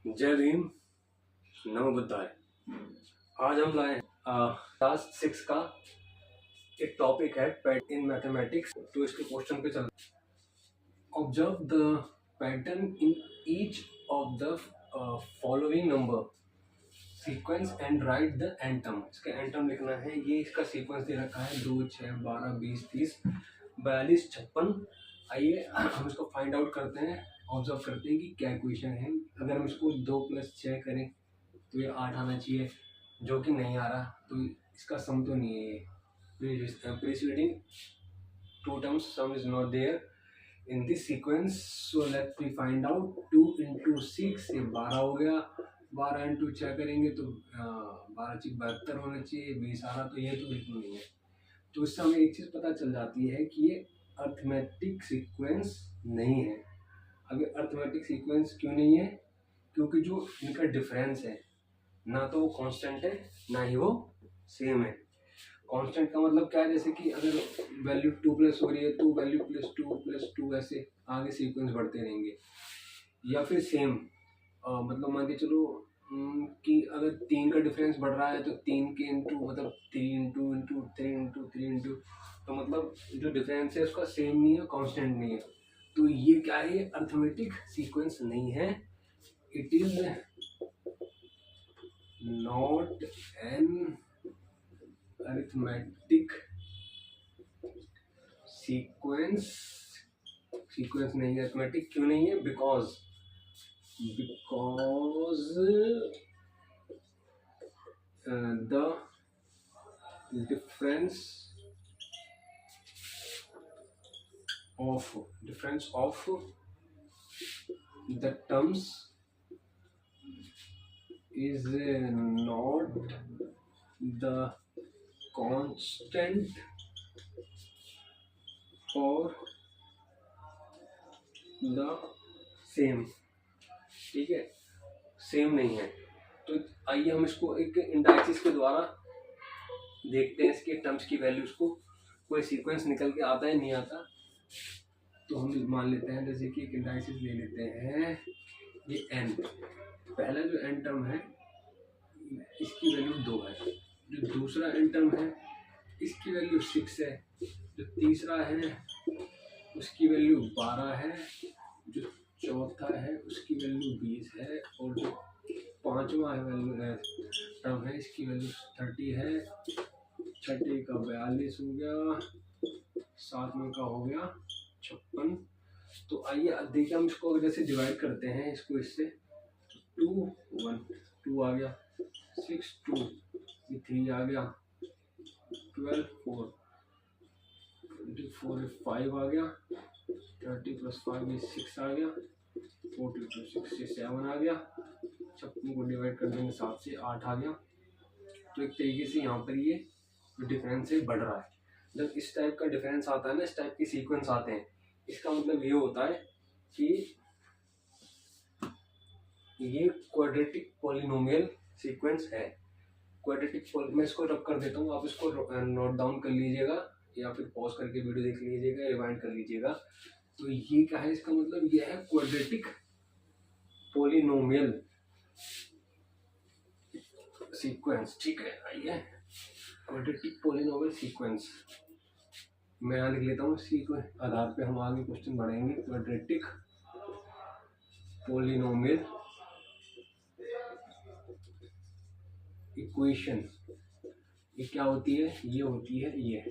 जय भीम, नमो बुद्धाय। आज हम लाए क्लास 6 का एक टॉपिक है पैटर्न इन मैथमेटिक्स। तो इसके क्वेश्चन पे चल। Observe the pattern in each of the following number sequence and write the nth term. इसका एंटम लिखना है। ये इसका सीक्वेंस दे रखा है 2, 6, 12, 20, 30, 42, 56। आइए हम इसको फाइंड आउट करते हैं। ऑब्जर्व करते हैं कि क्या इक्वेशन है। अगर हम इसको 2 + 6 करें तो ये 8 आना चाहिए, जो कि नहीं आ रहा, तो इसका सम तो नहीं है ये। Preceding two terms sum is not there in this sequence, so let me find out. 2 × 6 ये 12 हो गया। 12 × 6 करेंगे तो 12 × 72 होना चाहिए। 20 आ रहा, तो ये तो बिल्कुल नहीं है। तो इससे हमें एक चीज़ पता चल जाती है कि ये अर्थमेटिक सीक्वेंस नहीं है। अब ये अर्थमेटिक सीक्वेंस क्यों नहीं है? क्योंकि जो इनका डिफरेंस है, ना तो वो कांस्टेंट है, ना ही वो सेम है। कांस्टेंट का मतलब क्या है? जैसे कि अगर वैल्यू 2+ हो रही है तो वैल्यू +2 +2 ऐसे आगे सीक्वेंस बढ़ते रहेंगे। या फिर सेम मतलब मान के चलो कि अगर 3 का डिफरेंस बढ़ रहा है तो 3 के इंटू मतलब 3 × 3 × 3 × तो मतलब जो डिफरेंस है उसका सेम नहीं है, कांस्टेंट नहीं है। तो ये क्या है? ये अर्थमेटिक सीक्वेंस नहीं है। It is not an arithmetic sequence. Sequence नहीं है, अरिथमेटिक क्यों नहीं है? Because the difference of the terms is not the constant or the same। ठीक है, सेम नहीं है। तो आइए हम इसको एक इंडाइसिस के द्वारा देखते हैं, इसके टर्म्स की वैल्यूज को। कोई सीक्वेंस निकल के आता है, नहीं आता, तो हम मान लेते हैं। जैसे कि एक इंडाइसिस ले लेते हैं, ये n। पहला जो n टर्म है इसकी वैल्यू 2 है। जो दूसरा n टर्म है इसकी वैल्यू 6 है। जो तीसरा है उसकी वैल्यू 12 है। जो चौथा है उसकी वैल्यू 20 है। और जो पांचवा टर्म है इसकी वैल्यू 30 है। छठे का 42 हो गया। सातवें का हो गया 56। तो आइए देखिए, हम इसको जैसे डिवाइड करते हैं इसको इससे, 2 1 2 आ गया, 6 2 3 आ गया, 12 4 24 5 आ गया, 30 + 5 6 आ गया, 42 67 आ गया। 56 को डिवाइड कर देंगे 7 से, 8 आ गया। तो एक तरीके से यहाँ पर ये डिफरेंस है बढ़ रहा है। जब इस टाइप का डिफरेंस आता है ना, इस टाइप की सीक्वेंस आते हैं, इसका मतलब ये होता है कि ये क्वाड्रेटिक पॉलिनोमियल सीक्वेंस है। क्वाड्रेटिक मैं इसको रब कर देता हूँ, आप इसको नोट डाउन कर लीजिएगा या फिर पॉज करके वीडियो देख लीजिएगा, रिवाइंड कर लीजिएगा। तो ये क्या है? इसका मतलब ये है क्वाड्रेटिक पॉलिनोमियल सीक्वेंस। ठीक है, आइए क्वाड्रेटिक पॉलिनोमियल सीक्वेंस मैं यहाँ लिख लेता हूँ। इसी के आधार पे हम आगे क्वेश्चन बढ़ेंगे। क्वाड्रेटिक पॉलिनोमियल इक्वेशन ये क्या होती है? ये होती है ये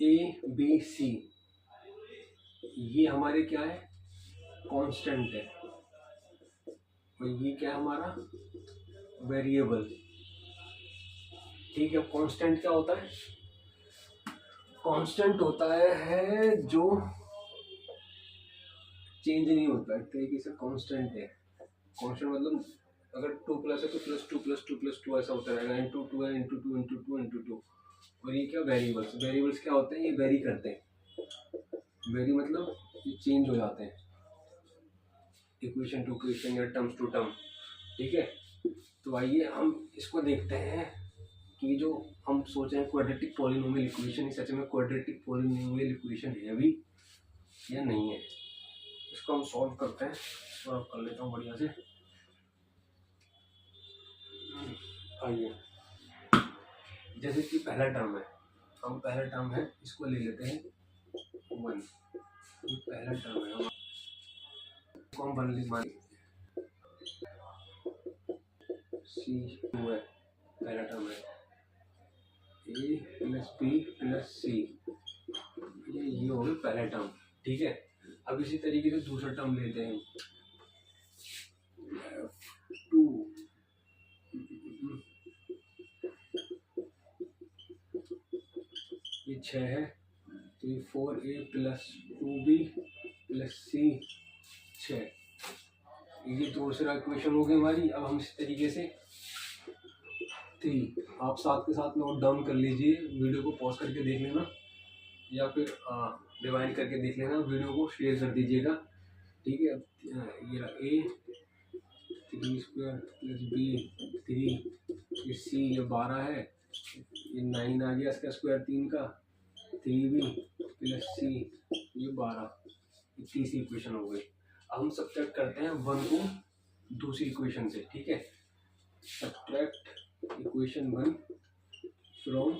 ABC। ये हमारे क्या है? कांस्टेंट है। और ये क्या है हमारा? वेरिएबल। ठीक है, कांस्टेंट क्या होता है? कांस्टेंट होता है जो चेंज नहीं होता, एक तरीके से कांस्टेंट है। कांस्टेंट मतलब अगर 2+ है तो +2 +2 +2 ऐसा होता रहेगा। × 2 है, × 2 × 2 × 2। और ये क्या? वेरिएबल्स। वेरिएबल्स क्या होते हैं? ये वेरी करते हैं। वेरी मतलब ये चेंज हो जाते हैं, इक्वेशन टू इक्वेशन या टर्म्स टू टर्म, ठीक है। तो आइए हम इसको देखते हैं कि जो हम सोच रहे हैं क्वाड्रेटिक पॉलिनोमियल इक्वेशन, सच में क्वाड्रेटिक पॉलिनोमियल इक्वेशन है भी या नहीं है। इसको हम सॉल्व करते हैं, सॉल्व कर लेता हूँ बढ़िया से। आइए, जैसे कि पहला टर्म है, हम पहला टर्म है इसको ले लेते हैं 1। ये पहला टर्म है, इसको हम 1 लिख मान, C2 है, पहला टर्म है A plus B plus C, ये हो गया पहला टर्म, ठीक है। अब इसी तरीके से दूसरा टर्म लेते हैं F2, ये 6 है, तो ये 4A plus 2B plus C 6, ये दूसरा इक्वेशन हो गई हमारी। अब हम इस तरीके से 3, आप साथ के साथ नोट डाउन कर लीजिए, वीडियो को पॉज करके देख लेना या फिर डिवाइड करके देख लेना, वीडियो को शेयर कर दीजिएगा, ठीक है। ये A 3 स्क्वायर प्लस B 3, ये C ये 12 है, ये 9 आ गया इसका स्क्वायर 3 का, 3B प्लस C ये 12, ये तीसरी इक्वेशन हो गई। अब हम सब्ट्रैक्ट करते हैं 1 को दूसरी इक्वेशन से, ठीक है। सब्ट्रैक्ट इक्वेशन 1 फ्रॉम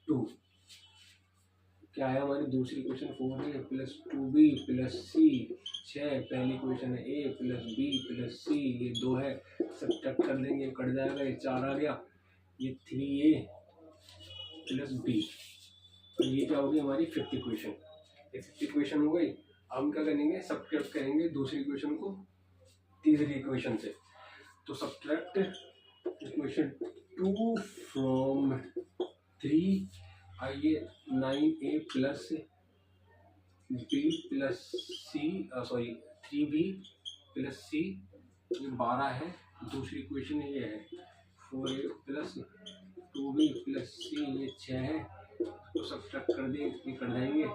2, क्या है हमारी दूसरी equation 4A plus 2B plus C 6, पहली इक्वेशन है A plus B plus C, ये 2 है, सब्ट्रैक्ट कर देंगे कट जाएगा, ये 4 आ गया, ये 3A प्लस B, और ये क्या होगी हमारी फिफ्थ इक्वेशन, ये फिफ्थ इक्वेशन हो गई। हम क्या करेंगे, सब्ट्रैक्ट करेंगे दूसरी इक्वेशन को तीसरी इक्वेशन से, तो सब्ट्रैक्ट इक्वेशन 2 फ्रॉम 3, आइए 9A plus B plus C, sorry 3B plus C, ये 12 है, दूसरी इक्वेशन ये है 4A plus 2B plus C, ये 6 है, तो सब्ट्रैक्ट कर दें, ये कर जाएंगे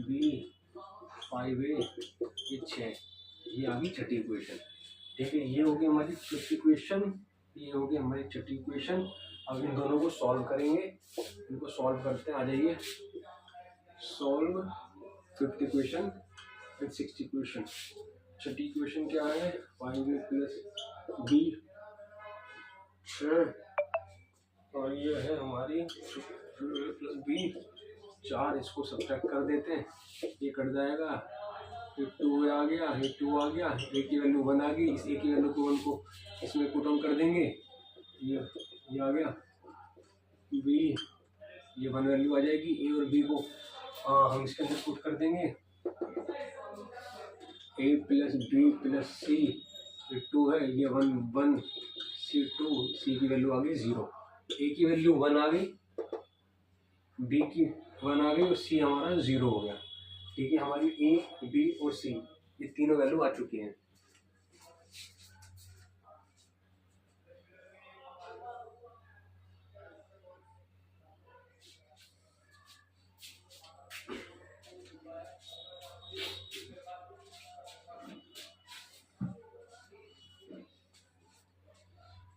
B 5A ये 6, ये आ गई छठी इक्वेशन, ठीक है। ये हो गई हमारी फिफ्थ इक्वेशन, ये हो गई हमारी छठी इक्वेशन। अब इन दोनों को सॉल्व करेंगे, इनको सॉल्व करते हैं, आ जाइए solve fifth equation with sixth equation. Chhathi equation क्या है, 5A प्लस B 6, और ये है हमारी प्लस B 4, इसको सब्ट्रैक्ट कर देते हैं, ये कट जाएगा, ये 2 आ गया, ये 2 आ गया, A की वैल्यू 1 आ गई, इस A की वैल्यू को 1 को इसमें पुट ऑन कर देंगे, ये आ गया B, ये 1 वैल्यू आ जाएगी, A और B को हम इसके अंदर पुट कर देंगे, A plus B plus C, ये 2 है, ये 1 1 C 2, C की वैल्यू आ गई 0, A की वैल्यू 1 आ गई, B की 1 आ गई और C हमारा 0 हो गया, ठीक है। हमारी A B और C ये तीनों वैल्यू आ चुकी हैं।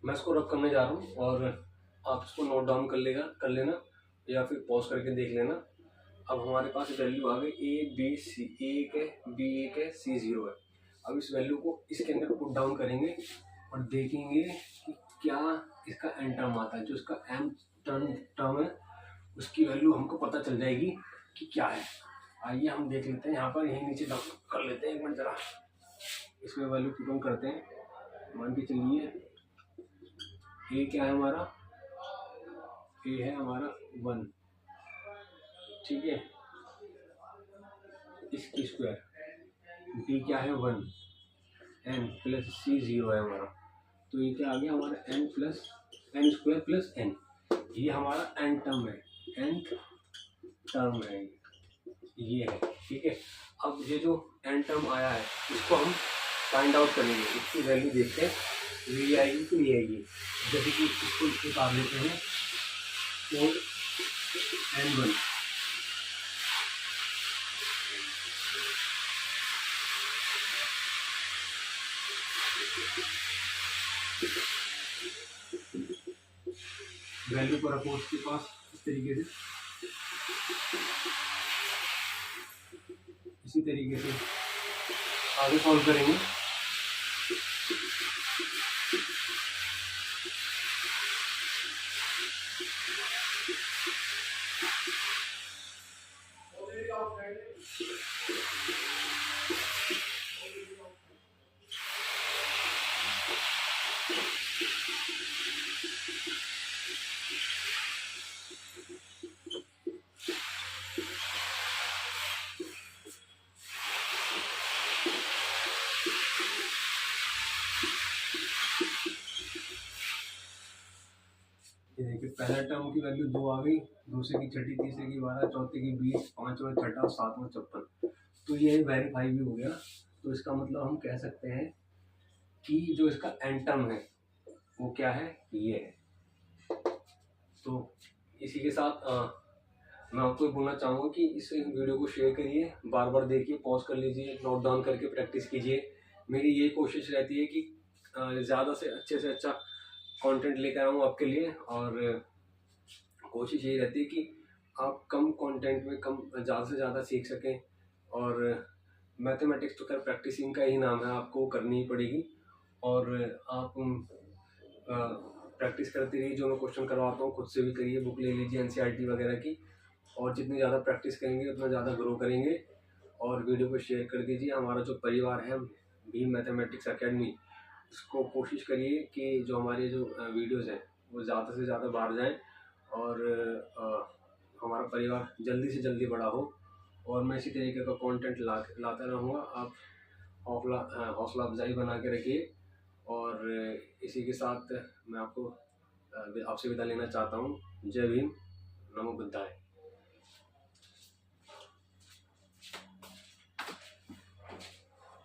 मैं इसको रब करने जा रहा हूँ और आप इसको नोट डाउन कर लेना या फिर पॉज करके देख लेना। अब हमारे पास वैल्यू आ गई A B C, A एक है, B एक है, C 0 है। अब इस वैल्यू को इसके अंदर पुट डाउन करेंगे और देखेंगे कि क्या इसका एन टर्म आता है, जो इसका एन टर्म है उसकी वैल्यू हमको पता चल जाएगी कि क्या है। आइए हम देख लेते हैं, यहाँ पर यहीं नीचे डाउन कर लेते हैं एक मिनट जरा, इसमें वैल्यू पुट डाउन करते हैं। मान के चलिए A क्या है हमारा, A है हमारा 1, ठीक है, इसकी स्क्वायर, B क्या है 1, N प्लस C 0 है हमारा, तो ये क्या आ गया हमारा N plus N square plus N, ये हमारा N टर्म है, Nth टर्म है ये है, ठीक है। अब ये जो N टर्म आया है इसको हम फाइंड आउट करेंगे, इसकी वैल्यू देखते हैं ये आएगी कि नहीं आएगी। जैसे कि इसको निकाल लेते हैं 4N1, वैल्यू को रखो उसके पास इस तरीके से, इसी तरीके से आगे सॉल्व करेंगे। ये देखिए पहला टर्म की वैल्यू 2 आ गई, दूसरे की छठी, तीसरे की 12, चौथे की 20, पांचवा छठा, सातवां 56। तो ये वेरीफाई भी हो गया। तो इसका मतलब हम कह सकते हैं कि जो इसका एंड टर्म है वो क्या है, ये है। तो इसी के साथ मैं आपको बोलना चाहूँगा कि इस वीडियो को शेयर करिए, बार बार देखिए, पॉज कर लीजिए, नोट डाउन करके प्रैक्टिस कीजिए। मेरी ये कोशिश रहती है कि ज़्यादा से अच्छा कंटेंट लेकर आऊँ आपके लिए, और कोशिश यही रहती है कि आप कम कंटेंट में कम ज़्यादा से ज़्यादा सीख सकें। और मैथमेटिक्स तो खैर प्रैक्टिसिंग का ही नाम है, आपको करनी ही पड़ेगी। और आप प्रैक्टिस करते रहिए, जो मैं क्वेश्चन करवाता हूँ खुद से भी करिए, बुक ले लीजिए एनसीईआरटी वगैरह की, और जितनी ज़्यादा प्रैक्टिस करेंगे उतना ज़्यादा ग्रो करेंगे। और वीडियो को शेयर कर दीजिए। हमारा जो परिवार है भीम मैथमेटिक्स एकेडमी, इसको कोशिश करिए कि जो हमारे जो वीडियोज़ हैं वो ज़्यादा से ज़्यादा बाहर जाएँ, और हमारा परिवार जल्दी से जल्दी बड़ा हो। और मैं इसी तरीके का कंटेंट लाता रहूँगा। आप हौसला अफजाई बना के रखिए। और इसी के साथ मैं आपको आपसे विदा लेना चाहता हूँ। जय भीम, नमो बुद्धाय।